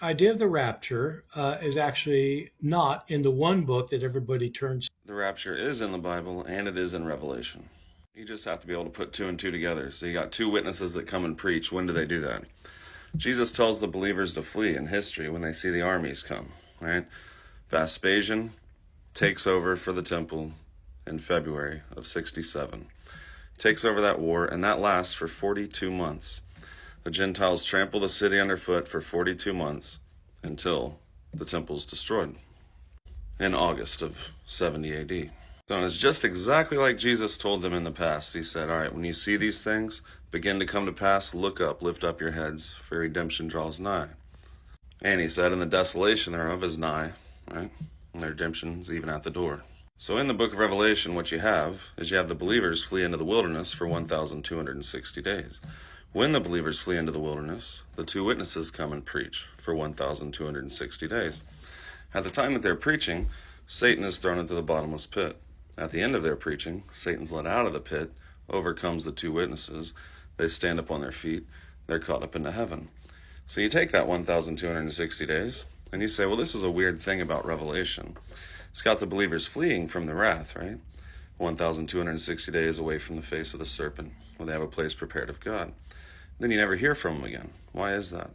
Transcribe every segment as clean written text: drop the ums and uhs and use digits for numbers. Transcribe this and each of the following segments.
idea of the rapture is actually not in the one book that everybody turns. The rapture is in the Bible and it is in Revelation. You just have to be able to put two and two together. So you got two witnesses that come and preach. When do they do that? Jesus tells the believers to flee in history when they see the armies come, right? Vespasian takes over for the temple in February of 67. Takes over that war, and that lasts for 42 months. The Gentiles trample the city underfoot for 42 months until the temple's destroyed in August of 70 AD. So it's just exactly like Jesus told them in the past. He said, all right, when you see these things begin to come to pass, look up, lift up your heads, for redemption draws nigh. And he said, and the desolation thereof is nigh, right? And the redemption is even at the door. So in the book of Revelation, what you have is you have the believers flee into the wilderness for 1,260 days. When the believers flee into the wilderness, the two witnesses come and preach for 1,260 days. At the time that they're preaching, Satan is thrown into the bottomless pit. At the end of their preaching, Satan's let out of the pit, overcomes the two witnesses. They stand up on their feet. They're caught up into heaven. So you take that 1,260 days, and you say, well, this is a weird thing about Revelation. It's got the believers fleeing from the wrath, right? 1,260 days away from the face of the serpent, where they have a place prepared of God. Then you never hear from them again. Why is that?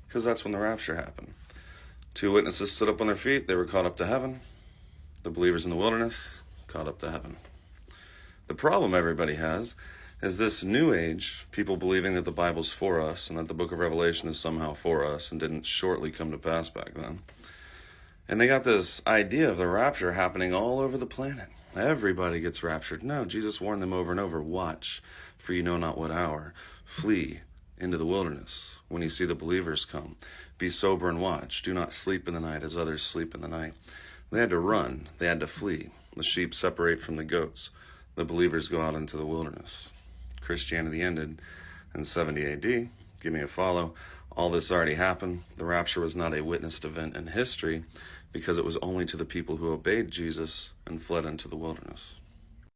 Because that's when the rapture happened. Two witnesses stood up on their feet. They were caught up to heaven. The believers in the wilderness, caught up to heaven. The problem everybody has is this new age, people believing that the Bible's for us and that the book of Revelation is somehow for us and didn't shortly come to pass back then. And they got this idea of the rapture happening all over the planet. Everybody gets raptured. No, Jesus warned them over and over, watch, for you know not what hour. Flee into the wilderness when you see the believers come. Be sober and watch. Do not sleep in the night as others sleep in the night. They had to run. They had to flee. The sheep separate from the goats. The believers go out into the wilderness. Christianity ended in 70 AD. Give me a follow. All this already happened. The rapture was not a witnessed event in history because it was only to the people who obeyed Jesus and fled into the wilderness.